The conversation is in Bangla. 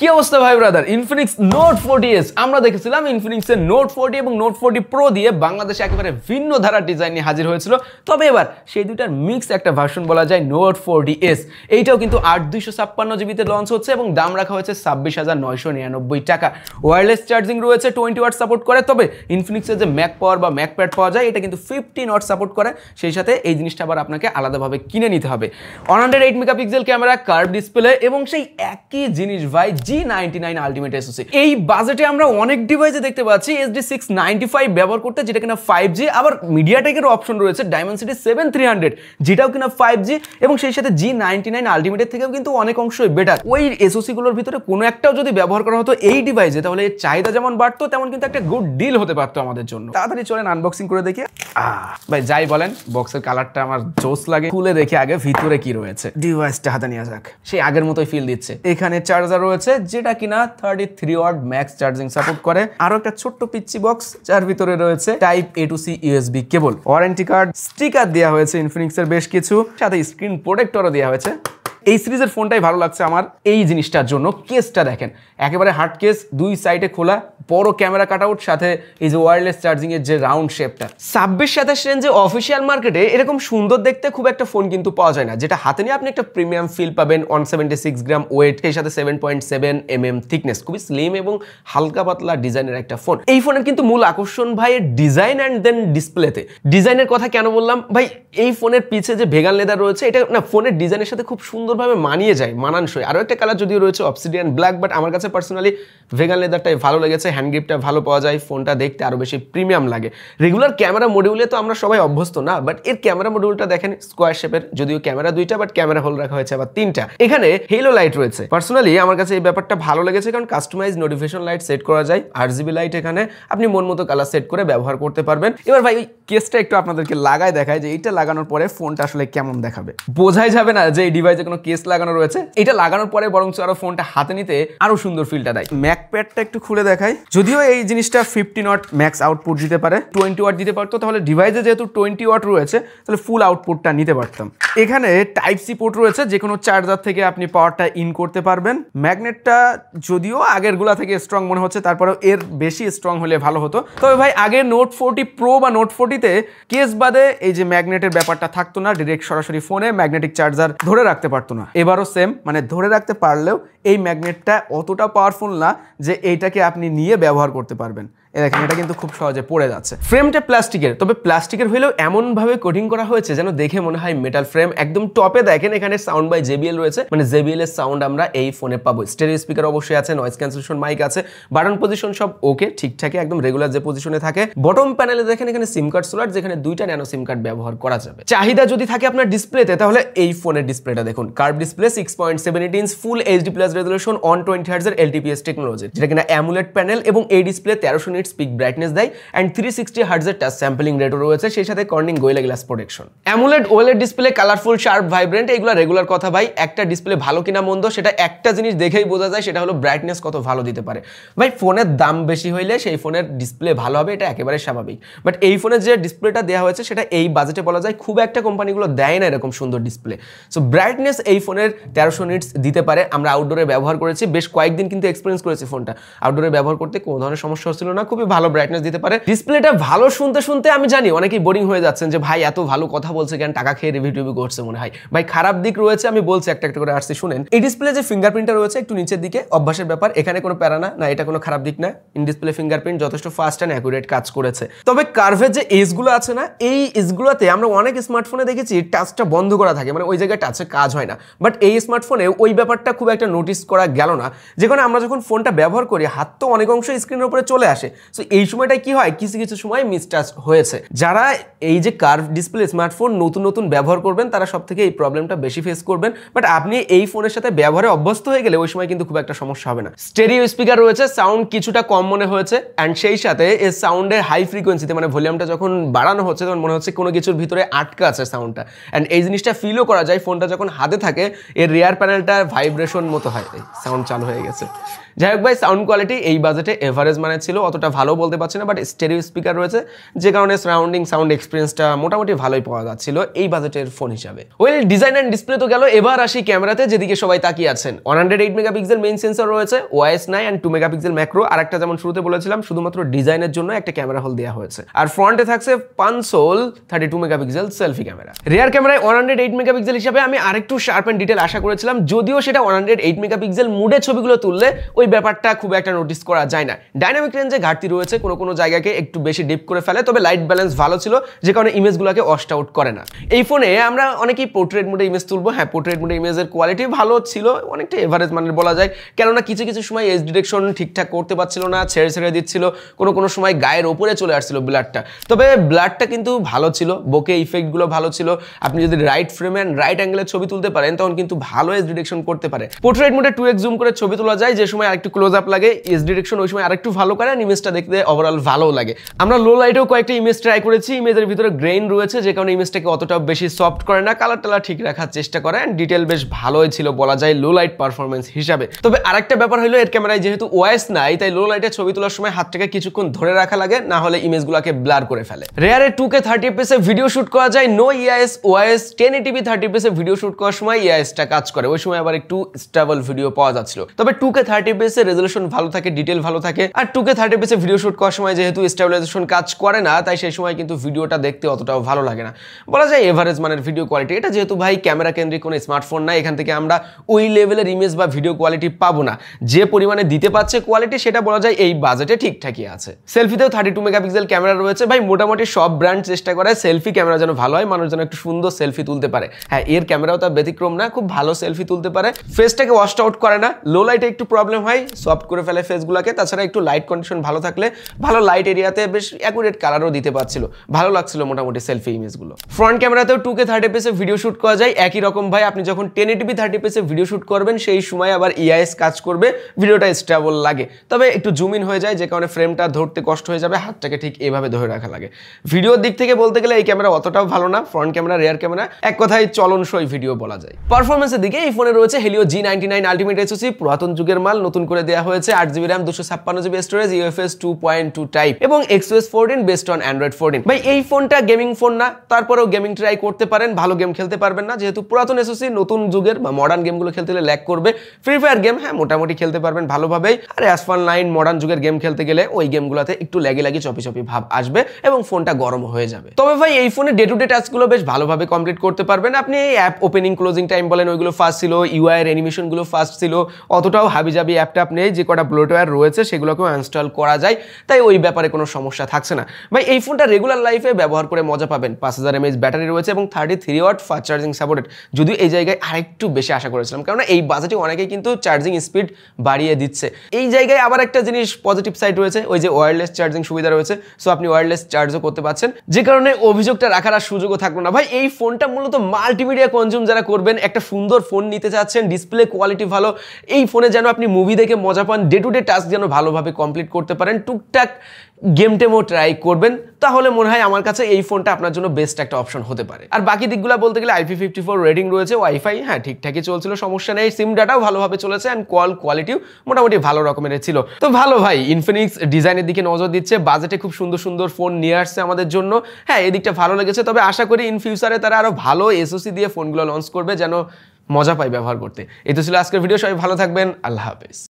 কি অবস্থা ভাই ব্রাদার, ইনফিনিক্স নোট 40s আমরা দেখেছিলাম ইনফিনিক্সের নোট 40 এবং নোট 40 প্রো দিয়ে বাংলাদেশে একেবারে ভিন্ন ধারার ডিজাইন নিয়ে হাজির হয়েছিল। তবে এবার সেই দুইটার মিক্স একটা ভার্সন বলা যায় নোট 40s। এইটাও কিন্তু 8256 জিবিতে লঞ্চ হচ্ছে এবং দাম রাখা হয়েছে 26,999 টাকা। ওয়্যারলেস চার্জিং রয়েছে, 20 ওয়াট সাপোর্ট করে। তবে ইনফিনিক্সের যে ম্যাক পাওয়ার বা ম্যাক প্যাড পাওয়া যায় এটা কিন্তু 15 ওয়াট সাপোর্ট করে। সেই সাথে এই জিনিসটা আবার আপনাকে আলাদাভাবে কিনে নিতে হবে। 108 মেগাপিক্সেল ক্যামেরা, কার্ভ ডিসপ্লে এবং সেই একই জিনিস ভাই G99 আলটিমেট SoC। এই বাজেটে আমরা অনেক ডিভাইসে দেখতে পাচ্ছি SD695 ব্যবহার করতে, যেটা কিনা 5G। আবার মিডিয়াটেকের অপশন রয়েছে Dimensity 7300, যেটাও কিনা 5G এবং সেই সাথে G99 আলটিমেটের থেকেও কিন্তু অনেক অংশই বেটার। ওই SoC গুলোর ভিতরে কোনো একটাও যদি ব্যবহার করা হতো এই ডিভাইসে, তাহলে এর চাহিদা যেমন বাড়তো তেমন কিন্তু একটা গুড ডিল হতে পারতো আমাদের জন্য। তাড়াতাড়ি চলেন আনবক্সিং করে দেখি। ভাই যাই বলেন, বক্সের কালারটা আমার জোস লাগে। খুলে দেখে আগে ভিতরে কি রয়েছে। ডিভাইসটা হাতে নিয়ে যাক। সেই আগের মতোই ফিল দিচ্ছে। এখানে চার্জার রয়েছে যেটা কিনা 33 ওয়াট ম্যাক্স চার্জিং সাপোর্ট করে। আরো একটা ছোট্ট পিচ্চি বক্স যার ভিতরে রয়েছে type A to C USB cable. Warranty card, sticker দেওয়া হয়েছে ইনফিনিক্সের বেশ কিছু, সাথে স্ক্রিন প্রোটেক্টরও দেওয়া হয়েছে। এই সিরিজের ফোনটাই ভালো লাগছে আমার এই জিনিসটার জন্য। কেসটা দেখেন, একেবারে হার্ড কেস, দুই সাইডে খোলা, বড় ক্যামেরা কাটআউট, সাথে এই যে ওয়্যারলেস চার্জিং এর যে রাউন্ড শেপটা। 26-27 রেঞ্জে অফিসিয়াল মার্কেটে এরকম সুন্দর দেখতে খুব একটা ফোন কিন্তু পাওয়া যায় না, যেটা হাতে নিয়ে আপনি একটা প্রিমিয়াম ফিল পাবেন। 176 গ্রাম ওয়েট, এর সাথে 7.7 mm থিকনেস, খুবই স্লিম এবং হালকা পাতলা ডিজাইনের একটা ফোন। এই ফোনের কিন্তু মূল আকর্ষণ ভাই এর ডিজাইন অ্যান্ড দেন ডিসপ্লেতে। ডিজাইনের কথা কেন বললাম ভাই, এই ফোনের পিছে যে ভেগান লেদার রয়েছে এটা না ফোনের ডিজাইনের সাথে খুব সুন্দরভাবে মানিয়ে যায়, মানানসই। আরো একটা কালার যদিও রয়েছে অবসিডিয়ান ব্ল্যাক, বাট আমার কাছে পার্সোনালি ভেগান লেদারটাই ভালো লেগেছে। হ্যান্ড গ্রিপটা ভালো পাওয়া যায়, ফোনটা দেখতে আরো বেশি প্রিমিয়াম লাগে। রেগুলার ক্যামেরা মডিউলে তো আমরা সবাই অভ্যস্ত না, বাট এর ক্যামেরা মডিউলটা দেখেন স্কোয়ার শেপের, যদিও ক্যামেরা দুইটা বাট ক্যামেরা হোল রাখা হয়েছে আবার 3টা। এখানে হেলো লাইট রয়েছে। পার্সোনালি আমার কাছে এই ব্যাপারটা ভালো লেগেছে, কারণ কাস্টমাইজ নোটিফিকেশন লাইট সেট করা যায়। RGB লাইট এখানে আপনি মন মতো কালার সেট করে ব্যবহার করতে পারবেন। এবার ভাই ওই কেসটা একটু আপনাদেরকে লাগায় দেখায় যে এইটা লাগানোর পরে ফোনটা আসলে কেমন দেখাবে। বোঝাই যাবে না যে এই ডিভাইসে কোনো কেস লাগানো রয়েছে। এটা লাগানোর পরে বরঞ্চ আরো ফোনটা হাতে নিতে আরো সুন্দর ফিলটা দেয়। ম্যাক প্যাডটা একটু খুলে দেখাই। যদিও এই জিনিসটা 15 ওয়াট ম্যাক্স আউটপুট দিতে পারে, 20 ওয়াট দিতে পারতো, তাহলে ডিভাইসে যেহেতু 20 ওয়াট রয়েছে তাহলে ফুল আউটপুটটা নিতে পারতাম। এখানে টাইপ সি পোর্ট রয়েছে, যে কোনো চার্জার থেকে আপনি পাওয়ারটা ইন করতে পারবেন। ম্যাগনেটটা যদিও আগের গুলা থেকে স্ট্রং মনে হচ্ছে, তারপরেও এর বেশি স্ট্রং হলে ভালো হতো। তবে ভাই আগে নোট 40 প্রো বা নোট 40-তে কেস বাদে এই যে ম্যাগনেটের ব্যাপারটা থাকতো না, ডিরেক্ট সরাসরি ফোনে ম্যাগনেটিক চার্জার ধরে রাখতে পারতো না। এবারও সেম, মানে ধরে রাখতে পারলেও এই ম্যাগনেটটা অতটা পাওয়ারফুল না যে এইটাকে আপনি নিয়ে ব্যবহার করতে পারবেন। দেখেন এটা কিন্তু খুব সহজে পড়ে যাচ্ছে। ফ্রেমটা প্লাস্টিকের, তবে প্লাস্টিকের হলেও এমনভাবে কোটিং করা হয়েছে যেন দেখে মনে হয় মেটাল ফ্রেম। একদম টপে দেখেন এখানে সাউন্ড বাই JBL রয়েছে, মানে JBL এর সাউন্ড আমরা এই ফোনে পাবো। স্টেরিও স্পিকার অবশ্যই আছে, নয়েজ ক্যান্সেলেশন মাইক আছে, বাটন পজিশন সব ওকে, ঠিকঠাকই একদম রেগুলার যে পজিশনে থাকে। বটম প্যানেলে দেখেন এখানে সিম কার্ড স্লট, যেখানে 2টা ন্যানো সিম কার্ড ব্যবহার করা যাবে। চাহিদা যদি থাকে আপনার ডিসপ্লেতে, তাহলে এই ফোনের ডিসপ্লেটা দেখুন। কার্ভ ডিসপ্লে, 6.78 ইঞ্চ, ফুল HD+ রেজোলিউশন, 120 Hz এর LTPS টেকনোলজি, যেটা কিনা অ্যামুলেট প্যানেল এবং এই ডিসপ্লে 1300 নিটস পিক ব্রাইটনেস দেয় এন্ড 360 Hz এর টাচ স্যাম্পলিং রেটও রয়েছে, সেই সাথে Corning gorilla glass protection. Amulet OLED display, colourful, sharp, vibrant, এগুলো রেগুলার কথা ভাই। একটা ডিসপ্লে ভালো কিনা মন্দ সেটা একটা জিনিস দেখেই বোঝা যায়, সেটা হলো ব্রাইটনেস কত ভালো দিতে পারে। ভাই ফোনের দাম বেশি হইলে সেই ফোনের ডিসপ্লে ভালো হবে, এটা একেবারে স্বাভাবিক। বাট এই ফোনের যে ডিসপ্লেটা দেওয়া হয়েছে সেটা এই বাজেটে বলা যায় খুব একটা কোম্পানিগুলো দেয় না এরকম সুন্দর ডিসপ্লে। সো ব্রাইটনেস এই ফোনের 1300 নিটস দিতে পারে। আমরা আউটডোরে ব্যবহার করেছি, বেশ কয়েকদিন কিন্তু এক্সপিরিয়েন্স করেছি ফোনটা। আউটডোরে ব্যবহার করতে কোনো ধরনের সমস্যা হচ্ছিল না, খুবই ভালো ব্রাইটনেস দিতে পারে। ডিসপ্লেটা ভালো শুনতে শুনতে আমি জানি অনেকেই বোরিং হয়ে যাচ্ছেন যে ভাই এত ভালো কথা বলছে কেন, টাকা খেয়ে রিভিউ করছে মনে হয়। ভাই খারাপ দিক রয়েছে, আমি বলছি একটা একটা করে আসছি শুনেন। এই ডিসপ্লে যে ফিঙ্গারপ্রিন্টটা রয়েছে একটু নিচের দিকে, অভ্যাসের ব্যাপার, এখানে কোনো প্যারা না, এটা কোনো খারাপ দিক না। ইন ডিসপ্লে ফিঙ্গারপ্রিন্ট যথেষ্ট ফাস্ট অ্যান্ড অ্যাকুরেট কাজ করেছে। তবে কার্ভের যে এজগুলো আছে না, এই এজগুলোতে আমরা অনেক স্মার্টফোনে দেখেছি টাচটা বন্ধ করা থাকে, মানে ওই জায়গায় টাচে কাজ হয় না। বাট এই স্মার্টফোনে ওই ব্যাপারটা খুব একটা নোটিস করা গেল না, যেখানে আমরা যখন ফোনটা ব্যবহার করি হাত তো অনেক অংশ স্ক্রিনের উপরে চলে আসে। সো এই সময়টা কি হয়, কিছু কিছু সময় মিসটাচ হয়েছে। যারা এই যে কার্ভ ডিসপ্লে স্মার্টফোন নতুন ব্যবহার করবেন তারা সব থেকে এই প্রবলেমটা বেশি ফেস করবেন। বাট আপনি এই ফোনের সাথে ব্যবহারে অভ্যস্ত হয়ে গেলে ওই সময় কিন্তু খুব একটা সমস্যা হবে না। স্টেরিও স্পিকার রয়েছে, সাউন্ড কিছুটা কম মনে হয়েছে অ্যান্ড সেই সাথে এই সাউন্ডের হাই ফ্রিকোয়েন্সিতে, মানে ভলিউমটা যখন বাড়ানো হচ্ছে তখন মনে হচ্ছে কোনো কিছুর ভিতরে আটকা আছে সাউন্ডটা। অ্যান্ড এই জিনিসটা ফিলও করা যায়, ফোনটা যখন হাতে থাকে এর রিয়ার প্যানেলটা ভাইব্রেশন মতো হয়। সাউন্ড চালু হয়ে গেছে। যাই হোক ভাই, সাউন্ড কোয়ালিটি এই বাজেটে এভারেজ মানে ছিল, অতটা ভালো বলতে পারছি না, বাট স্টেরিও স্পিকার রয়েছে, যে কারণে সারাউন্ডিং সাউন্ড এক্সপিরিয়েন্সটা মোটামুটি ভালোই পাওয়া যাচ্ছিল এই বাজেটের ফোন হিসাবে। ওয়েল, ডিজাইন অ্যান্ড ডিসপ্লে তো গেল, এবার আসি ক্যামেরাতে, যেদিকে সবাই তাকিয়ে আছেন। 108 মেগাপিক্সেল মেইন সেন্সর রয়েছে, OIS 9 অ্যান্ড 2 মেগাপিক্সেল ম্যাক্রো, আর একটা যেমন শুরুতে বলেছিলাম শুধুমাত্র ডিজাইনের জন্য একটা ক্যামেরা হোল দেওয়া হয়েছে। আর ফ্রন্টে থাকছে পানসোল 32 মেগাপিক্সেল সেলফি ক্যামেরা। রিয়ার ক্যামেরায় 108 মেগাপিক্সেল হিসাবে আমি আরেকটু শার্প অ্যান্ড ডিটেল আশা করেছিলাম, যদিও সেটা 108 মেগাপিক্সেল মুডে ছবিগুলো তুললে ওই ব্যাপারটা খুব একটা নোটিস করা যায় না। ডাইনামিক রেঞ্জে ঘাটতি রয়েছে, কোনো জায়গাকে একটু বেশি ডিপ করে ফেলে, তবে লাইট ব্যালেন্স ভালো ছিল, যে কারণে ইমেজগুলোকে ওয়াশ আউট করে না। এই ফোনে আমরা অনেকেই পোর্ট্রেট মোডে ইমেজ তুলবো, হ্যাঁ পোর্ট্রেট মোডে ইমেজের কোয়ালিটি ভালো ছিল, অনেকটা এভারেজ মানের বলা যায়, কেননা কিছু সময় এজ ডিটেকশন ঠিকঠাক করতে পারছিল না, ছেড়ে দিচ্ছিল, কোনো সময় গায়ের ওপরে চলে আসছিল ব্লাডটা। তবে ব্লাডটা কিন্তু ভালো ছিল, বোকে ইফেক্টগুলো ভালো ছিল, আপনি যদি রাইট ফ্রেম অ্যান্ড রাইট অ্যাঙ্গেলের ছবি তুলতে পারেন তখন কিন্তু ভালো এজ ডিটেকশন করতে পারে। পোর্ট্রেট মোডে 2x জুম করে ছবি তোলা যায়, যে সময় আরেকটু ক্লোজ আপ লাগে, এজ ডিটেকশন ওই সময় আরেকটু ভালো করে, ইমেজটা দেখতে ওভারঅল ভালো লাগে। আমরা লো লাইটেও কয়েকটা ইমেজ ট্রাই করেছি, ইমেজের ভিতরে গ্রেইন রয়েছে, যে কারণে ইমেজটাকে অতটা বেশি সফট করে না, কালার টালার ঠিক রাখার চেষ্টা করে, অ্যান্ড ডিটেল বেশ ভালোই ছিল বলা যায় লো লাইট পারফরমেন্স হিসাবে। তবে আরেকটা ব্যাপার হলো এর ক্যামেরায় যেহেতু OIS নাই, তাই লো লাইটে ছবি তোলার সময় হাতটাকে কিছুক্ষণ ধরে রাখা লাগে, না হলে ইমেজগুলোকে ব্লার করে ফেলে। রেয়ারে 2K 30 fps এ ভিডিও শুট করা যায়, no EIS OIS 1080p 30 fps এ ভিডিও শুট করার সময় EISটা কাজ করে, ওই সময় আবার একটু স্টেবল ভিডিও পাওয়া যাচ্ছিল। তবে 2K 30 fps এ রেজোলিউশন ভালো থাকে, ডিটেল ভালো থাকে, আর 2K 30 fps এ ভিডিও শুট করার সময় যেহেতু স্টেবিলাইজেশন কাজ করে না, তাই সেই সময় কিন্তু ভিডিওটা দেখতে অতটাও ভালো লাগে না, বলা যায় এভারেজ মানের ভিডিও কোয়ালিটি। এটা যেহেতু ভাই ক্যামেরা কেন্দ্রিক কোনো স্মার্টফোন না, এখান থেকে আমরা ওই লেভেলের ইমেজ বা ভিডিও কোয়ালিটি পাবো না, যে পরিমাণে দিতে পারছে কোয়ালিটি সেটা বলা যায় এই বাজেটে ঠিকঠাকই আছে। সেলফিতেও 32 মেগাপিক্সেল ক্যামেরা রয়েছে, ভাই মোটামুটি সব ব্র্যান্ড চেষ্টা করে সেলফি ক্যামেরা যেন ভালো হয়, মানুষ যেন একটু সুন্দর সেলফি তুলতে পারে। হ্যাঁ, এর ক্যামেরাও তার ব্যতিক্রম না, খুব ভালো সেলফি তুলতে পারে, ফেসটাকে ওয়াশ আউট করে না, লো লাইটে একটু প্রবলেম হয়, সফট করে ফেলে ফেসগুলোকে, তাছাড়া একটু লাইট কন্ডিশন ভালো থাকলে ভালো লাইট এরিয়াতে বেশ অ্যাকুরেট কালারও দিতে পারছিল, ভালো লাগছিল মোটামুটি সেলফি ইমেজগুলো। ফ্রন্ট ক্যামেরাতেও 2K 30 fps এ ভিডিও শুট করা যায়, একই রকম ভাই আপনি যখন 1080p 30 fps এ ভিডিও শুট করবেন সেই সময় আবার EIS কাজ করবে, ভিডিওটা স্টেবল লাগে, তবে একটু জুম ইন হয়ে যায়, যে কারণে ফ্রেমটা ধরতে কষ্ট হয়ে যাবে, হাতটাকে ঠিক এভাবে ধরে রাখা লাগে। ভিডিওর দিক থেকে বলতে গেলে এই ক্যামেরা অতটাও ভালো না, ফ্রন্ট ক্যামেরা রিয়ার ক্যামেরা এক কথায় চলনসই ভিডিও বলা যায়। পারফরমেন্সের দিকে এই ফোনে রয়েছে Helio G99 আলটিমেট SoC, পুরাতন যুগের মাল, নতুন করে দেওয়া হয়েছে, 8GB RAM 256GB storage, UFS 2.2 type এবং XOS 14 বেসড অন Android 14। ভাই এই ফোনটা গেমিং ফোন না, তারপরেও গেমিং ট্রাই করতে পারেন, ভালো গেম খেলতে পারবেন না, যেহেতু পুরাতন SoC, নতুন যুগের বা মডার্ন গেমগুলো খেলতে গেলে ল্যাগ করবে। ফ্রি ফায়ার গেম হ্যাঁ মোটামুটি খেলতে পারবেন ভালোভাবেই, আর অ্যাসফাল 9 মডার্ন যুগের গেম খেলতে গেলে ওই গেমগুলোতে একটু ল্যাগি চপি ভাব আসবে এবং ফোনটা গরম হয়ে যাবে। তবে ভাই এই ফোনে ডে টু ডে টাস্কগুলো বেশ ভালোভাবে কমপ্লিট করতে পারবেন আপনি। অ্যাপ ওপেনিং ক্লোজিং টাইম বলেন ওইগুলো ফাস্ট ছিল, UI এর অ্যানিমেশনগুলো ফাস্ট ছিল, অতটাও হাবিজাবি অ্যাপটা নেই, যে কটা ব্লোটওয়্যার রয়েছে সেগুলোকেও ইনস্টল করা যায়, তাই ওই ব্যাপারে কোনো সমস্যা থাকছে না। ভাই এই ফোনটা রেগুলার লাইফে ব্যবহার করে মজা পাবেন, 5000 mAh ব্যাটারি রয়েছে এবং 33 ওয়াট ফাস্ট চার্জিং সাপোর্টেড, যদিও এই জায়গায় আরেকটু বেশি আশা করেছিলাম, কারণ এই বাজেটে অনেকেই কিন্তু চার্জিং স্পিড বাড়িয়ে দিচ্ছে। এই জায়গায় আবার একটা জিনিস পজিটিভ সাইড রয়েছে, ওই যে ওয়্যারলেস চার্জিং সুবিধা রয়েছে, সো আপনি ওয়্যারলেস চার্জও করতে পারছেন, যে কারণে অভিযোগটা রাখার আর সুযোগও থাকলো না। ভাই এই ফোনটা মূলত মাল্টিমিডিয়া কনজিউম যারা করবেন, একটা সুন্দর ফোন নিতে চাচ্ছেন, ডিসপ্লে কোয়ালিটি ভালো, এই ফোনে যেন আপনি মুভি দেখে মজা পান, ডে টু ডে টাস্ক যেন ভালোভাবে কমপ্লিট করতে পারেন, টুকটাক গেম টেমও ট্রাই করবেন, তাহলে মনে হয় আমার কাছে এই ফোনটা আপনার জন্য বেস্ট একটা অপশন হতে পারে। আর বাকি দিকগুলো বলতে গেলে IP54 রেটিং রয়েছে, ওয়াইফাই হ্যাঁ ঠিকঠাকই চলছিল, সমস্যা নেই, সিম ডাটাও ভালোভাবে চলেছে, অ্যান্ড কল কোয়ালিটিও মোটামুটি ভালো রকমের ছিল। তো ভালো ভাই, ইনফিনিক্স ডিজাইনের দিকে নজর দিচ্ছে, বাজেটে খুব সুন্দর সুন্দর ফোন নিয়ে আসছে আমাদের জন্য, হ্যাঁ এদিকটা ভালো লেগেছে। তবে আশা করি ইন ফিউচারে তারা আরো ভালো SoC দিয়ে ফোনগুলো লঞ্চ করবে, যেন মজা পাই ব্যবহার করতে। এই তো ছিল আজকের ভিডিও, সবাই ভালো থাকবেন, আল্লাহ হাফেজ।